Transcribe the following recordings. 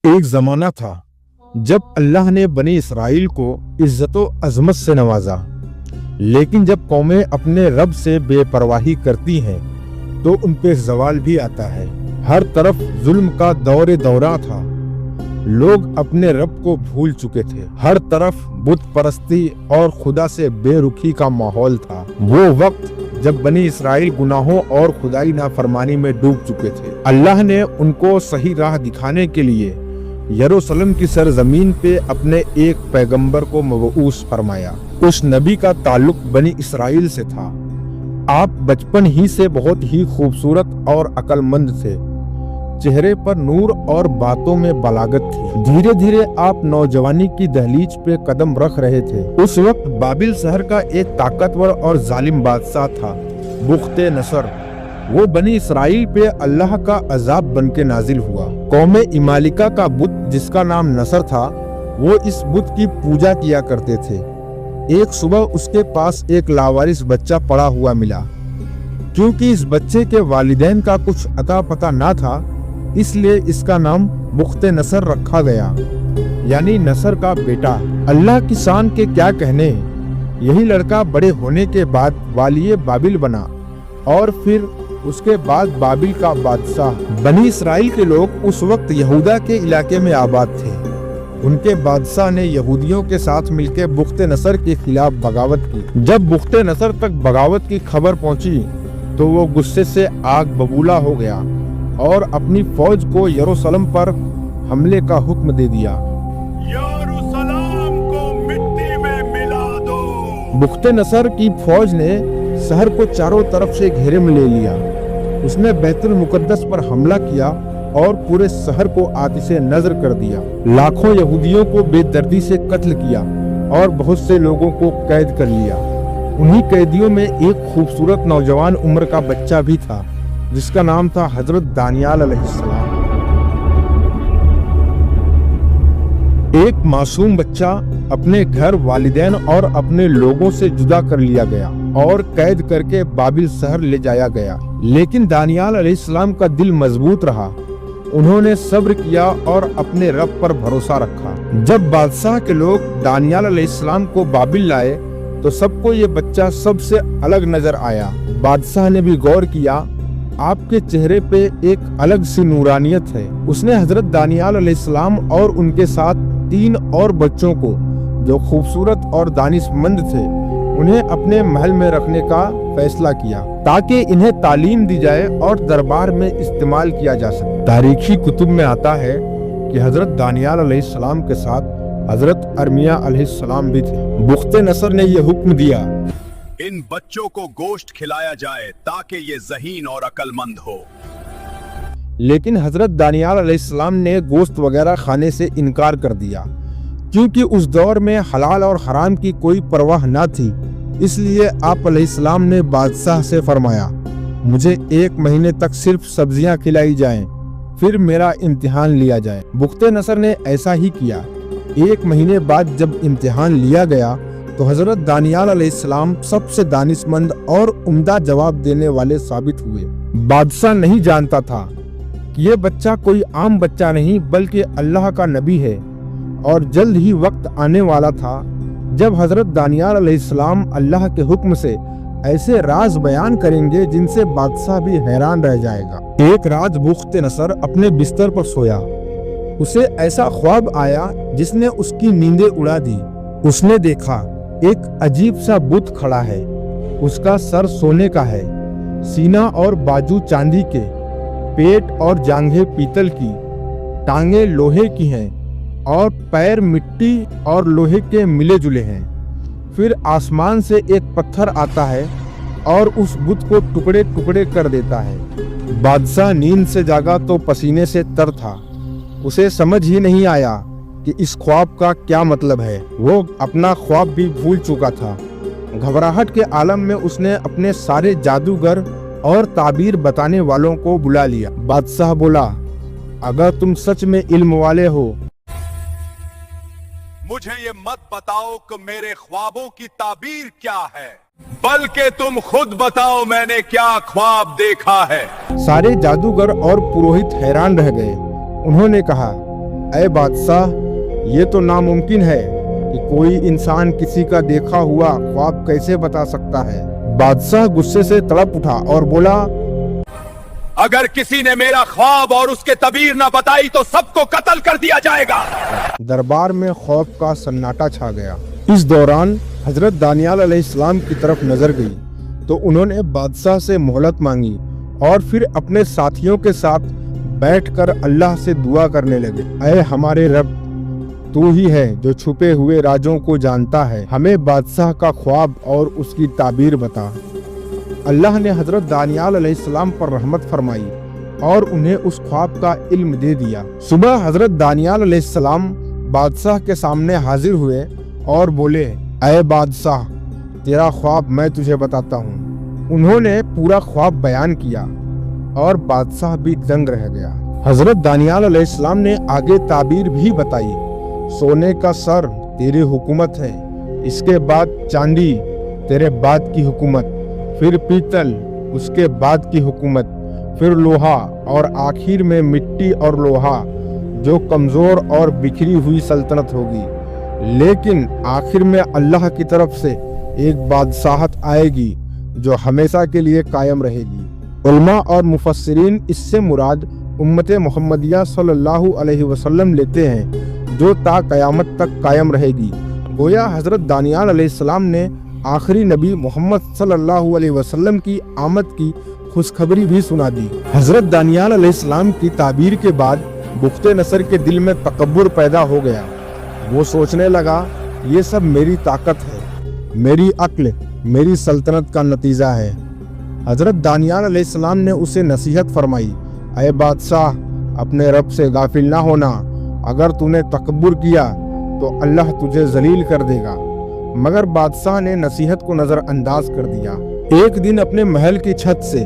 ایک زمانہ تھا جب اللہ نے بنی اسرائیل کو عزت و عظمت سے نوازا، لیکن جب قومیں اپنے رب سے بے پرواہی کرتی ہیں تو ان پہ زوال بھی آتا ہے۔ ہر طرف ظلم کا دورہ تھا، لوگ اپنے رب کو بھول چکے تھے۔ ہر طرف بت پرستی اور خدا سے بے رخی کا ماحول تھا۔ وہ وقت جب بنی اسرائیل گناہوں اور خدائی نافرمانی میں ڈوب چکے تھے۔ اللہ نے ان کو صحیح راہ دکھانے کے لیے یروشلم کی سرزمین پہ اپنے ایک پیغمبر کو مبعوث فرمایا۔ اس نبی کا تعلق بنی اسرائیل سے تھا۔ آپ بچپن ہی سے بہت ہی خوبصورت اور عقل مند تھے، چہرے پر نور اور باتوں میں بلاغت تھی۔ دھیرے دھیرے آپ نوجوانی کی دہلیز پہ قدم رکھ رہے تھے۔ اس وقت بابل شہر کا ایک طاقتور اور ظالم بادشاہ تھا، بخت نصر۔ وہ بنی اسرائیل پہ اللہ کا عذاب بن کے نازل ہوا۔ قوم عمالقہ کا بت جس کا نام نصر تھا، وہ اس بت کی پوجا کیا کرتے تھے۔ ایک صبح اس کے پاس ایک لاوارث بچہ پڑا ہوا ملا۔ کیونکہ اس بچے کے والدین کا کچھ اتا پتہ نہ تھا، اس لیے اس کا نام بخت نصر رکھا گیا، یعنی نصر کا بیٹا۔ اللہ کی شان کے کیا کہنے، یہی لڑکا بڑے ہونے کے بعد والی بابل بنا اور پھر اس کے بعد بابل کا بادشاہ۔ بنی اسرائیل کے لوگ اس وقت یہودا کے علاقے میں آباد تھے۔ ان کے بادشاہ نے یہودیوں کے ساتھ مل کے بخت نصر کے خلاف بغاوت کی۔ جب بخت نصر تک بغاوت کی خبر پہنچی تو وہ غصے سے آگ ببولا ہو گیا اور اپنی فوج کو یروشلم پر حملے کا حکم دے دیا۔ یروشلم کو مٹی میں ملا دو۔ بخت نصر کی فوج نے شہر کو چاروں طرف سے گھیرے میں لے لیا۔ اس نے بیت المقدس پر حملہ کیا اور پورے شہر کو آتش نظر کر دیا۔ لاکھوں یہودیوں کو بے دردی سے قتل کیا اور بہت سے لوگوں کو قید کر لیا۔ انہی قیدیوں میں ایک خوبصورت نوجوان عمر کا بچہ بھی تھا جس کا نام تھا حضرت دانیال علیہ السلام۔ ایک معصوم بچہ اپنے گھر، والدین اور اپنے لوگوں سے جدا کر لیا گیا اور قید کر کے بابل شہر لے جایا گیا۔ لیکن دانیال علیہ السلام کا دل مضبوط رہا۔ انہوں نے صبر کیا اور اپنے رب پر بھروسہ رکھا۔ جب بادشاہ کے لوگ دانیال علیہ السلام کو بابل لائے تو سب کو یہ بچہ سب سے الگ نظر آیا۔ بادشاہ نے بھی غور کیا، آپ کے چہرے پہ ایک الگ سی نورانیت ہے۔ اس نے حضرت دانیال علیہ السلام اور ان کے ساتھ 3 اور بچوں کو جو خوبصورت اور دانش مند تھے انہیں اپنے محل میں رکھنے کا فیصلہ کیا تاکہ انہیں تعلیم دی جائے اور دربار میں استعمال کیا جا سکے۔ تاریخی کتب میں آتا ہے کہ حضرت دانیال علیہ السلام کے ساتھ حضرت ارمیا علیہ السلام بھی تھے۔ بخت نصر نے یہ حکم دیا، ان بچوں کو گوشت کھلایا جائے تاکہ یہ ذہین اور عقل مند ہو۔ لیکن حضرت دانیال علیہ السلام نے گوشت وغیرہ کھانے سے انکار کر دیا، کیونکہ اس دور میں حلال اور حرام کی کوئی پرواہ نہ تھی۔ اس لیے آپ علیہ السلام نے بادشاہ سے فرمایا، مجھے 1 مہینے تک صرف سبزیاں کھلائی جائیں، پھر میرا امتحان لیا جائے۔ بخت نصر نے ایسا ہی کیا۔ 1 مہینے بعد جب امتحان لیا گیا تو حضرت دانیال علیہ السلام سب سے دانش مند اور عمدہ جواب دینے والے ثابت ہوئے۔ بادشاہ نہیں جانتا تھا کہ یہ بچہ کوئی عام بچہ نہیں بلکہ اللہ کا نبی ہے، اور جلد ہی وقت آنے والا تھا جب حضرت دانیال علیہ السلام اللہ کے حکم سے ایسے راز بیان کریں گے جن سے بادشاہ بھی حیران رہ جائے گا۔ ایک رات بخت نصر اپنے بستر پر سویا۔ اسے ایسا خواب آیا جس نے اس کی نیندیں اڑا دی۔ اس نے دیکھا ایک عجیب سا بت کھڑا ہے۔ اس کا سر سونے کا ہے، سینہ اور بازو چاندی کے، پیٹ اور جانگھیں پیتل کی، ٹانگیں لوہے کی ہیں اور پیر مٹی اور لوہے کے ملے جلے ہیں۔ پھر آسمان سے ایک پتھر آتا ہے اور اس بت کو ٹکڑے ٹکڑے کر دیتا ہے۔ بادشاہ نیند سے جاگا تو پسینے سے تر تھا۔ اسے سمجھ ہی نہیں آیا کہ اس خواب کا کیا مطلب ہے۔ وہ اپنا خواب بھی بھول چکا تھا۔ گھبراہٹ کے عالم میں اس نے اپنے سارے جادوگر اور تعبیر بتانے والوں کو بلا لیا۔ بادشاہ بولا، اگر تم سچ میں علم والے ہو مجھے یہ مت بتاؤ کہ میرے خوابوں کی تعبیر کیا ہے، بلکہ تم خود بتاؤ میں نے کیا خواب دیکھا ہے۔ سارے جادوگر اور پروہت حیران رہ گئے۔ انہوں نے کہا، اے بادشاہ، یہ تو ناممکن ہے کہ کوئی انسان کسی کا دیکھا ہوا خواب کیسے بتا سکتا ہے۔ بادشاہ غصے سے تڑپ اٹھا اور بولا، اگر کسی نے میرا خواب اور اس کے تعبیر نہ بتائی تو سب کو قتل کر دیا جائے گا۔ دربار میں خوف کا سناٹا چھا گیا۔ اس دوران حضرت دانیال علیہ السلام کی طرف نظر گئی تو انہوں نے بادشاہ سے مہلت مانگی اور پھر اپنے ساتھیوں کے ساتھ بیٹھ کر اللہ سے دعا کرنے لگے۔ اے ہمارے رب، تو ہی ہے جو چھپے ہوئے رازوں کو جانتا ہے، ہمیں بادشاہ کا خواب اور اس کی تعبیر بتا۔ اللہ نے حضرت دانیال علیہ السلام پر رحمت فرمائی اور انہیں اس خواب کا علم دے دیا۔ صبح حضرت دانیال علیہ السلام بادشاہ کے سامنے حاضر ہوئے اور بولے، اے بادشاہ، تیرا خواب میں تجھے بتاتا ہوں۔ انہوں نے پورا خواب بیان کیا اور بادشاہ بھی دنگ رہ گیا۔ حضرت دانیال علیہ السلام نے آگے تعبیر بھی بتائی۔ سونے کا سر تیری حکومت ہے، اس کے بعد چاندی تیرے بعد کی حکومت، پھر پیتل اس کے بعد کی حکومت، پھر لوہا اور آخر میں مٹی اور لوہا، جو کمزور اور بکھری ہوئی سلطنت ہوگی، لیکن آخر میں اللہ کی طرف سے ایک بادشاہت آئے گی جو ہمیشہ کے لیے قائم رہے گی۔ علماء اور مفسرین اس سے مراد امت محمدیہ صلی اللہ علیہ وسلم لیتے ہیں، جو تا قیامت تک قائم رہے گی۔ گویا حضرت دانیال علیہ السلام نے آخری نبی محمد صلی اللہ علیہ وسلم کی آمد کی خوشخبری بھی سنا دی۔ حضرت دانیال علیہ السلام کی تعبیر کے بعد بخت نصر کے دل میں تکبر پیدا ہو گیا۔ وہ سوچنے لگا، یہ سب میری طاقت ہے، میری عقل، میری سلطنت کا نتیجہ ہے۔ حضرت دانیال علیہ السلام نے اسے نصیحت فرمائی، اے بادشاہ، اپنے رب سے غافل نہ ہونا، اگر تو نے تکبر کیا تو اللہ تجھے ذلیل کر دے گا۔ مگر بادشاہ نے نصیحت کو نظر انداز کر دیا۔ ایک دن اپنے محل کی چھت سے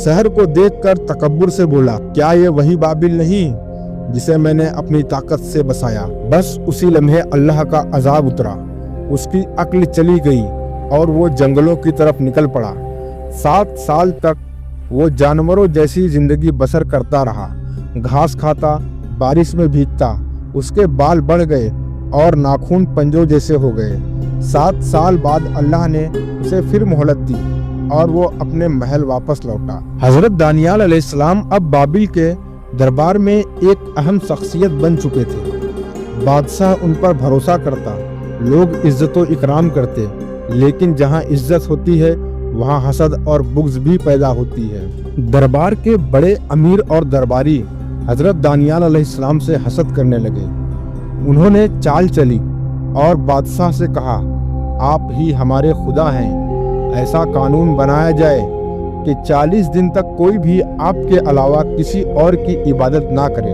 شہر کو دیکھ کر تکبر سے بولا، کیا یہ وہی بابل نہیں جسے میں نے اپنی طاقت سے بسایا؟ بس اسی لمحے اللہ کا عذاب اترا، اس کی عقل چلی گئی اور وہ جنگلوں کی طرف نکل پڑا۔ 7 سال تک وہ جانوروں جیسی زندگی بسر کرتا رہا، گھاس کھاتا، بارش میں بھیگتا، اس کے بال بڑھ گئے اور ناخن پنجوں جیسے ہو گئے۔ 7 سال بعد اللہ نے اسے پھر مہلت دی اور وہ اپنے محل واپس لوٹا۔ حضرت دانیال علیہ السلام اب بابل کے دربار میں ایک اہم شخصیت بن چکے تھے۔ بادشاہ ان پر بھروسہ کرتا، لوگ عزت و اکرام کرتے، لیکن جہاں عزت ہوتی ہے وہاں حسد اور بغض بھی پیدا ہوتی ہے۔ دربار کے بڑے امیر اور درباری حضرت دانیال علیہ السلام سے حسد کرنے لگے۔ انہوں نے چال چلی اور بادشاہ سے کہا، آپ ہی ہمارے خدا ہیں، ایسا قانون بنایا جائے کہ 40 دن تک کوئی بھی آپ کے علاوہ کسی اور کی عبادت نہ کرے،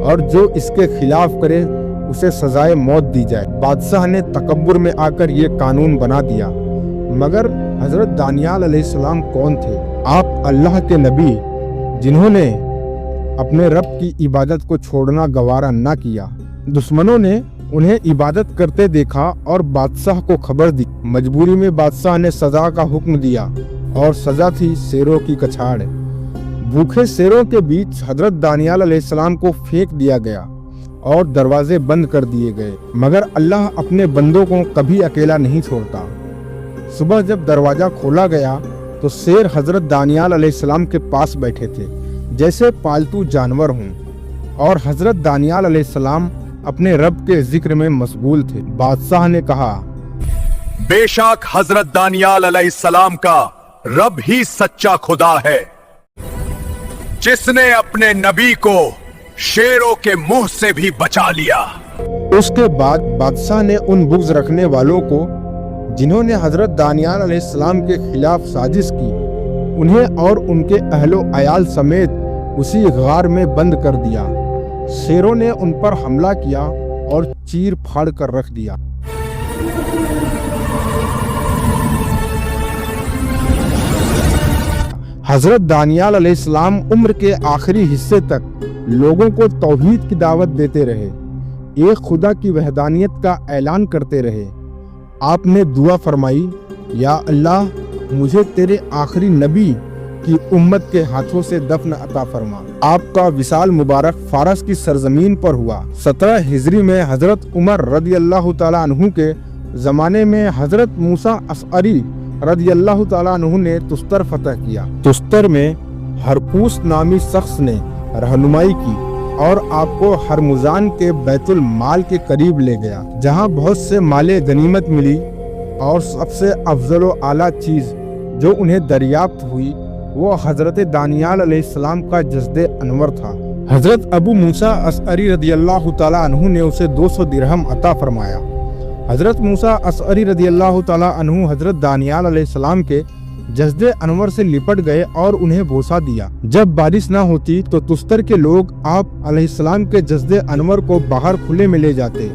اور جو اس کے خلاف کرے اسے سزائے موت دی جائے۔ بادشاہ نے تکبر میں آ کر یہ قانون بنا دیا۔ مگر حضرت دانیال علیہ السلام کون تھے؟ آپ اللہ کے نبی، جنہوں نے اپنے رب کی عبادت کو چھوڑنا گوارا نہ کیا۔ دشمنوں نے انہیں عبادت کرتے دیکھا اور بادشاہ کو خبر دی۔ مجبوری میں بادشاہ نے سزا کا حکم دیا اور سزا تھی شیروں کی کچھاڑ۔ بھوکے شیروں کے بیچ حضرت دانیال علیہ السلام کو پھینک دیا گیا اور دروازے بند کر دیے گئے۔ مگر اللہ اپنے بندوں کو کبھی اکیلا نہیں چھوڑتا۔ صبح جب دروازہ کھولا گیا تو شیر حضرت دانیال علیہ السلام کے پاس بیٹھے تھے جیسے پالتو جانور ہوں، اور حضرت دانیال علیہ السلام اپنے رب کے ذکر میں مشغول تھے۔ بادشاہ نے کہا، بے شک حضرت دانیال علیہ السلام کا رب ہی سچا خدا ہے، جس نے اپنے نبی کو شیروں کے منہ سے بھی بچا لیا۔ اس کے بعد بادشاہ نے ان بغض رکھنے والوں کو جنہوں نے حضرت دانیال علیہ السلام کے خلاف سازش کی، انہیں اور ان کے اہل و عیال سمیت اسی غار میں بند کر دیا۔ شیروں نے ان پر حملہ کیا اور چیر پھاڑ کر رکھ دیا۔ حضرت دانیال علیہ السلام عمر کے آخری حصے تک لوگوں کو توحید کی دعوت دیتے رہے، ایک خدا کی وحدانیت کا اعلان کرتے رہے۔ آپ نے دعا فرمائی، یا اللہ، مجھے تیرے آخری نبی کی امت کے ہاتھوں سے دفن عطا فرما۔ آپ کا وصال مبارک فارس کی سرزمین پر ہوا۔ 17 ہجری میں حضرت عمر رضی اللہ تعالیٰ عنہ کے زمانے میں حضرت موسیٰ اشعری رضی اللہ تعالیٰ عنہ نے تستر فتح کیا۔ تستر میں ہرقوس نامی شخص نے رہنمائی کی اور آپ کو ہرمزان کے بیت المال کے قریب لے گیا، جہاں بہت سے مال غنیمت ملی، اور سب سے افضل و اعلیٰ چیز جو انہیں دریافت ہوئی وہ حضرت دانیال علیہ السلام کا جسد انور تھا۔ حضرت ابو موسیٰ اشعری رضی اللہ تعالیٰ عنہ نے اسے 200 درہم عطا فرمایا۔ حضرت موسیٰ اشعری رضی اللہ تعالیٰ عنہ حضرت دانیال علیہ السلام کے جسد انور سے لپٹ گئے اور انہیں بوسہ دیا۔ جب بارش نہ ہوتی تو تستر کے لوگ آپ علیہ السلام کے جسد انور کو باہر کھلے میں لے جاتے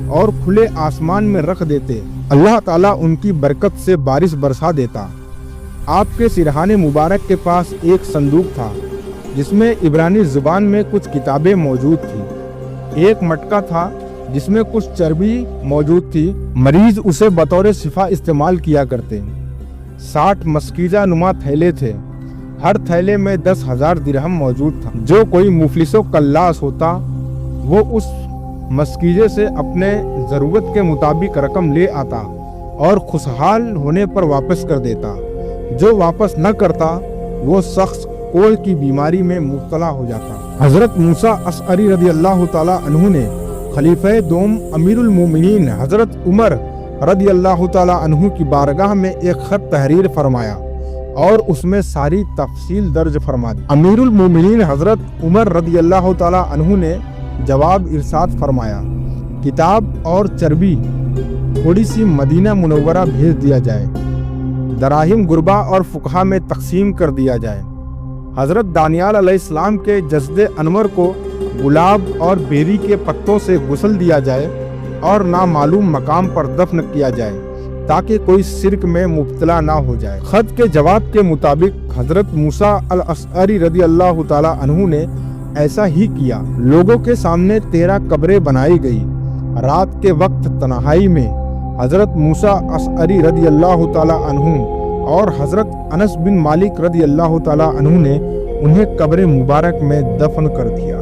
اور کھلے آسمان میں رکھ دیتے۔ اللہ تعالیٰ ان کی برکت سے بارش برسا دیتا۔ آپ کے سرہان مبارک کے پاس ایک صندوق تھا جس میں عبرانی زبان میں کچھ کتابیں موجود تھی۔ ایک مٹکا تھا جس میں کچھ چربی موجود تھی۔ مریض اسے بطور شفا استعمال کیا کرتے۔ 60 مسکیزہ نما تھیلے تھے، ہر تھیلے میں 10,000 درہم موجود تھا۔ جو کوئی مفلس و کلاس ہوتا وہ اس مسکیزے سے اپنے ضرورت کے مطابق رقم لے آتا اور خوشحال ہونے پر واپس کر دیتا۔ جو واپس نہ کرتا وہ شخص کوڑ کی بیماری میں مبتلا ہو جاتا۔ حضرت موسیٰ اشعری رضی اللہ تعالیٰ عنہ نے خلیفہ دوم امیر المومنین حضرت عمر رضی اللہ تعالیٰ عنہ کی بارگاہ میں ایک خط تحریر فرمایا اور اس میں ساری تفصیل درج فرما دی۔ امیر المومنین حضرت عمر رضی اللہ تعالیٰ عنہ نے جواب ارشاد فرمایا، کتاب اور چربی تھوڑی سی مدینہ منورہ بھیج دیا جائے، دراہم غربا اور فقہا میں تقسیم کر دیا جائے۔ حضرت دانیال علیہ السلام کے جسد انور کو گلاب اور بیری کے پتوں سے غسل دیا جائے اور نامعلوم مقام پر دفن کیا جائے تاکہ کوئی شرک میں مبتلا نہ ہو جائے۔ خط کے جواب کے مطابق حضرت موسیٰ الاشعری رضی اللہ تعالیٰ عنہ نے ایسا ہی کیا۔ لوگوں کے سامنے 13 قبریں بنائی گئی۔ رات کے وقت تنہائی میں حضرت موسیٰ اشعری رضی اللہ تعالیٰ عنہ اور حضرت انس بن مالک رضی اللہ تعالیٰ عنہ نے انہیں قبر مبارک میں دفن کر دیا۔